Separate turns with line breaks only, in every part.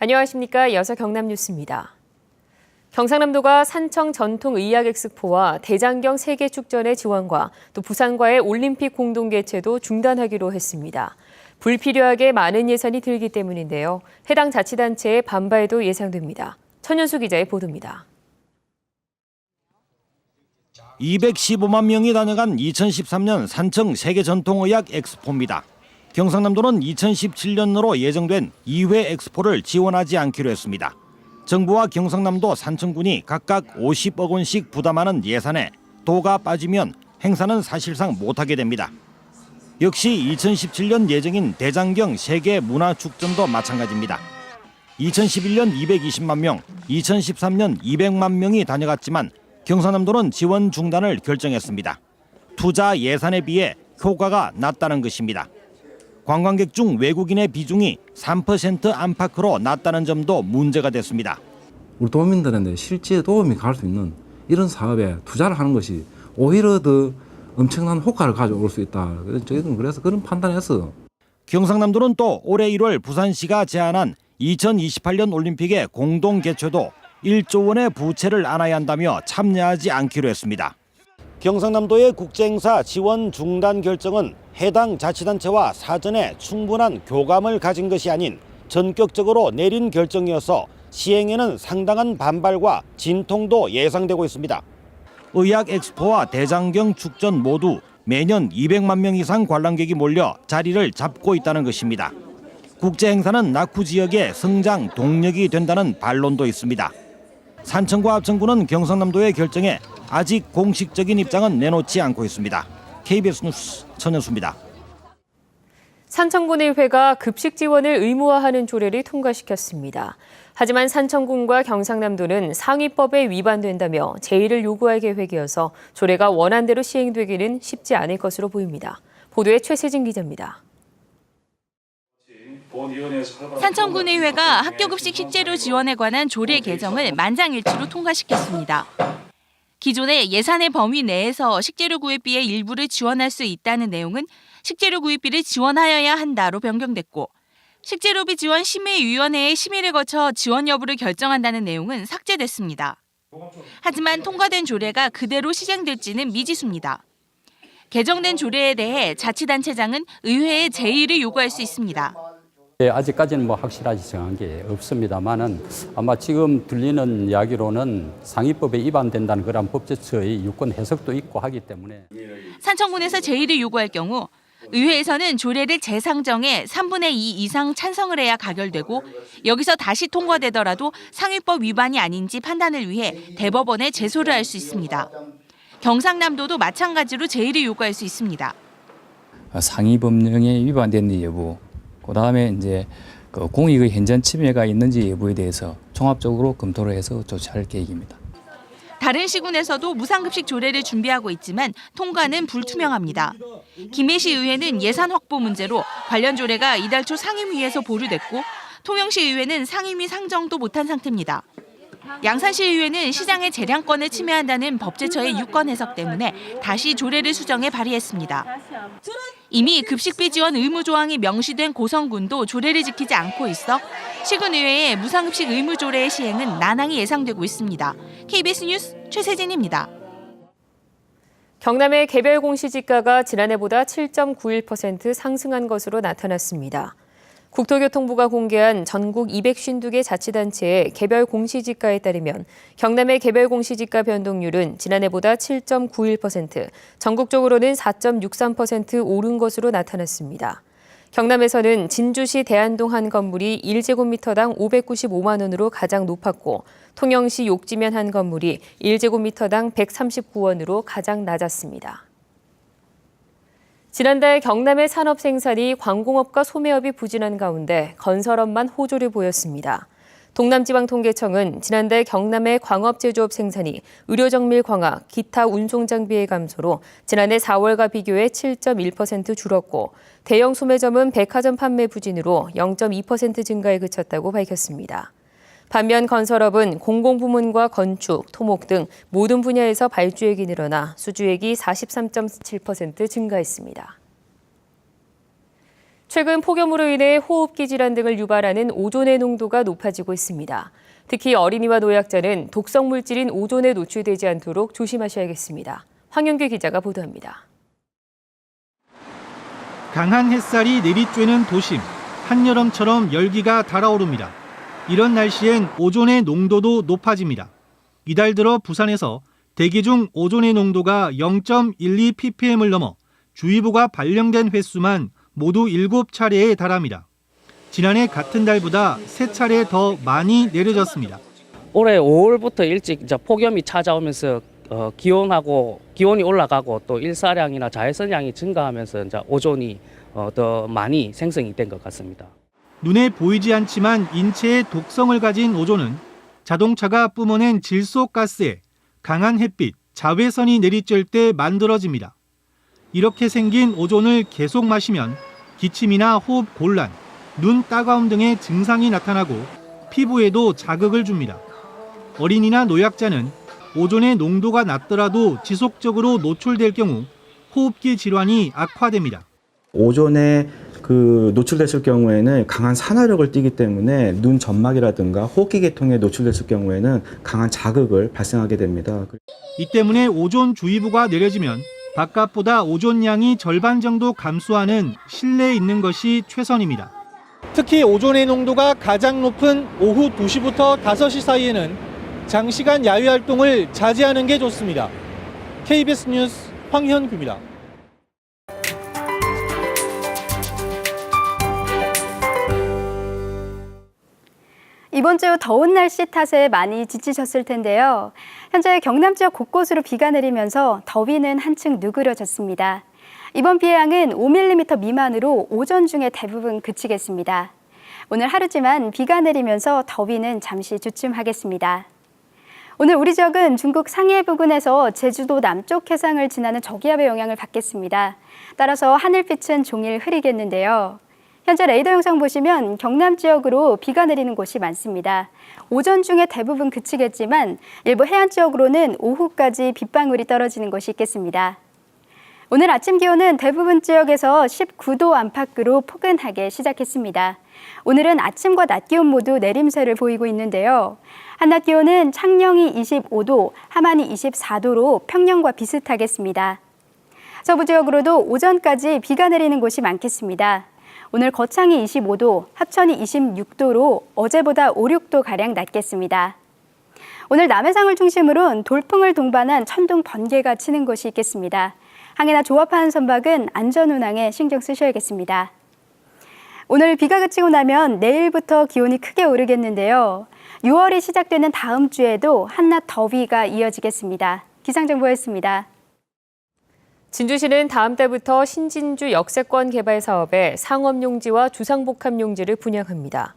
안녕하십니까. 이어서 경남 뉴스입니다. 경상남도가 산청 전통의학 엑스포와 대장경 세계축전의 지원과 또 부산과의 올림픽 공동 개최도 중단하기로 했습니다. 불필요하게 많은 예산이 들기 때문인데요. 해당 자치단체의 반발도 예상됩니다. 천연수 기자의 보도입니다.
215만 명이 다녀간 2013년 산청 세계전통의학 엑스포입니다. 경상남도는 2017년으로 예정된 2회 엑스포를 지원하지 않기로 했습니다. 정부와 경상남도 산청군이 각각 50억 원씩 부담하는 예산에 도가 빠지면 행사는 사실상 못하게 됩니다. 역시 2017년 예정인 대장경 세계문화축전도 마찬가지입니다. 2011년 220만 명, 2013년 200만 명이 다녀갔지만 경상남도는 지원 중단을 결정했습니다. 투자 예산에 비해 효과가 낮다는 것입니다. 관광객 중 외국인의 비중이 3% 안팎으로 낮다는 점도 문제가 됐습니다.
우리 도민들한테 실제 도움이 갈 수 있는 이런 사업에 투자를 하는 것이 오히려 더 엄청난 효과를 가져올 수 있다. 저희들은 그래서 그런 판단을 했어요.
경상남도는 또 올해 1월 부산시가 제안한 2028년 올림픽의 공동 개최도 1조 원의 부채를 안아야 한다며 참여하지 않기로 했습니다. 경상남도의 국제행사 지원 중단 결정은 해당 자치단체와 사전에 충분한 교감을 가진 것이 아닌 전격적으로 내린 결정이어서 시행에는 상당한 반발과 진통도 예상되고 있습니다. 의학 엑스포와 대장경 축전 모두 매년 200만 명 이상 관람객이 몰려 자리를 잡고 있다는 것입니다. 국제행사는 낙후 지역의 성장 동력이 된다는 반론도 있습니다. 산청과 합천군은 경상남도의 결정에 아직 공식적인 입장은 내놓지 않고 있습니다. KBS 뉴스 천연수입니다.
산청군의회가 급식 지원을 의무화하는 조례를 통과시켰습니다. 하지만 산청군과 경상남도는 상위법에 위반된다며 제의를 요구할 계획이어서 조례가 원안대로 시행되기는 쉽지 않을 것으로 보입니다. 보도에 최세진 기자입니다.
산청군의회가 학교급식 식재료 지원에 관한 조례 개정을 만장일치로 통과시켰습니다. 기존의 예산의 범위 내에서 식재료 구입비의 일부를 지원할 수 있다는 내용은 식재료 구입비를 지원하여야 한다로 변경됐고, 식재료비 지원 심의위원회의 심의를 거쳐 지원 여부를 결정한다는 내용은 삭제됐습니다. 하지만 통과된 조례가 그대로 시행될지는 미지수입니다. 개정된 조례에 대해 자치단체장은 의회에 제의를 요구할 수 있습니다.
아직까지는 확실하게 정한 게 없습니다만은 아마 지금 들리는 이야기로는 상위법에 위반된다는 그런 법제처의 유권 해석도 있고 하기 때문에
산청군에서 제의를 요구할 경우 의회에서는 조례를 재상정해 3분의 2 이상 찬성을 해야 가결되고, 여기서 다시 통과되더라도 상위법 위반이 아닌지 판단을 위해 대법원에 제소를 할 수 있습니다. 경상남도도 마찬가지로 제의를 요구할 수 있습니다.
상위 법령에 위반된 여부, 그다음에 이제 공익의 현전 침해가 있는지 여부에 대해서 종합적으로 검토를 해서 조치할 계획입니다.
다른 시군에서도 무상급식 조례를 준비하고 있지만 통과는 불투명합니다. 김해시 의회는 예산 확보 문제로 관련 조례가 이달 초 상임위에서 보류됐고, 통영시 의회는 상임위 상정도 못한 상태입니다. 양산시 의회는 시장의 재량권을 침해한다는 법제처의 유권 해석 때문에 다시 조례를 수정해 발의했습니다. 이미 급식비 지원 의무 조항이 명시된 고성군도 조례를 지키지 않고 있어 시군의회의 무상급식 의무 조례의 시행은 난항이 예상되고 있습니다. KBS 뉴스 최세진입니다.
경남의 개별 공시지가가 지난해보다 7.91% 상승한 것으로 나타났습니다. 국토교통부가 공개한 전국 252개 자치단체의 개별 공시지가에 따르면 경남의 개별 공시지가 변동률은 지난해보다 7.91%, 전국적으로는 4.63% 오른 것으로 나타났습니다. 경남에서는 진주시 대안동 한 건물이 1제곱미터당 595만 원으로 가장 높았고, 통영시 욕지면 한 건물이 1제곱미터당 139원으로 가장 낮았습니다. 지난달 경남의 산업 생산이 광공업과 소매업이 부진한 가운데 건설업만 호조를 보였습니다. 동남지방통계청은 지난달 경남의 광업 제조업 생산이 의료정밀 광학, 기타 운송 장비의 감소로 지난해 4월과 비교해 7.1% 줄었고, 대형 소매점은 백화점 판매 부진으로 0.2% 증가에 그쳤다고 밝혔습니다. 반면 건설업은 공공부문과 건축, 토목 등 모든 분야에서 발주액이 늘어나 수주액이 43.7% 증가했습니다. 최근 폭염으로 인해 호흡기 질환 등을 유발하는 오존의 농도가 높아지고 있습니다. 특히 어린이와 노약자는 독성 물질인 오존에 노출되지 않도록 조심하셔야겠습니다. 황윤규 기자가 보도합니다.
강한 햇살이 내리쬐는 도심, 한여름처럼 열기가 달아오릅니다. 이런 날씨엔 오존의 농도도 높아집니다. 이달 들어 부산에서 대기 중 오존의 농도가 0.12 ppm을 넘어 주의보가 발령된 횟수만 모두 7차례에 달합니다. 지난해 같은 달보다 3차례 더 많이 내려졌습니다.
올해 5월부터 일찍 이제 폭염이 찾아오면서 기온이 올라가고 또 일사량이나 자외선량이 증가하면서 이제 오존이 더 많이 생성이 된 것 같습니다.
눈에 보이지 않지만 인체에 독성을 가진 오존은 자동차가 뿜어낸 질소가스에 강한 햇빛, 자외선이 내리쬐을 때 만들어집니다. 이렇게 생긴 오존을 계속 마시면 기침이나 호흡 곤란, 눈 따가움 등의 증상이 나타나고 피부에도 자극을 줍니다. 어린이나 노약자는 오존의 농도가 낮더라도 지속적으로 노출될 경우 호흡기 질환이 악화됩니다.
오존에 노출됐을 경우에는 강한 산화력을 띠기 때문에 눈 점막이라든가 호흡기 계통에 노출됐을 경우에는 강한 자극을 발생하게 됩니다.
이 때문에 오존 주의보가 내려지면 바깥보다 오존량이 절반 정도 감소하는 실내에 있는 것이 최선입니다. 특히 오존의 농도가 가장 높은 오후 2시부터 5시 사이에는 장시간 야외 활동을 자제하는 게 좋습니다. KBS 뉴스 황현규입니다.
이번 주 더운 날씨 탓에 많이 지치셨을 텐데요. 현재 경남 지역 곳곳으로 비가 내리면서 더위는 한층 누그러졌습니다. 이번 비의 양은 5mm 미만으로 오전 중에 대부분 그치겠습니다. 오늘 하루지만 비가 내리면서 더위는 잠시 주춤하겠습니다. 오늘 우리 지역은 중국 상해 부근에서 제주도 남쪽 해상을 지나는 저기압의 영향을 받겠습니다. 따라서 하늘빛은 종일 흐리겠는데요. 현재 레이더 영상 보시면 경남 지역으로 비가 내리는 곳이 많습니다. 오전 중에 대부분 그치겠지만 일부 해안 지역으로는 오후까지 빗방울이 떨어지는 곳이 있겠습니다. 오늘 아침 기온은 대부분 지역에서 19도 안팎으로 포근하게 시작했습니다. 오늘은 아침과 낮 기온 모두 내림세를 보이고 있는데요. 한낮 기온은 창녕이 25도, 함안이 24도로 평년과 비슷하겠습니다. 서부 지역으로도 오전까지 비가 내리는 곳이 많겠습니다. 오늘 거창이 25도, 합천이 26도로 어제보다 5, 6도가량 낮겠습니다. 오늘 남해상을 중심으로 돌풍을 동반한 천둥 번개가 치는 곳이 있겠습니다. 항해나 조업하는 선박은 안전운항에 신경 쓰셔야겠습니다. 오늘 비가 그치고 나면 내일부터 기온이 크게 오르겠는데요. 6월이 시작되는 다음 주에도 한낮 더위가 이어지겠습니다. 기상정보였습니다.
진주시는 다음 달부터 신진주 역세권 개발 사업에 상업용지와 주상복합용지를 분양합니다.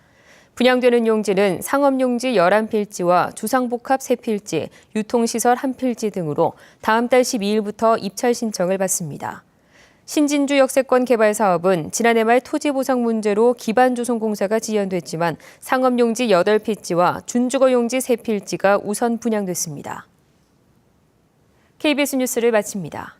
분양되는 용지는 상업용지 11필지와 주상복합 3필지, 유통시설 1필지 등으로 다음 달 12일부터 입찰 신청을 받습니다. 신진주 역세권 개발 사업은 지난해 말 토지 보상 문제로 기반조성공사가 지연됐지만 상업용지 8필지와 준주거용지 3필지가 우선 분양됐습니다. KBS 뉴스를 마칩니다.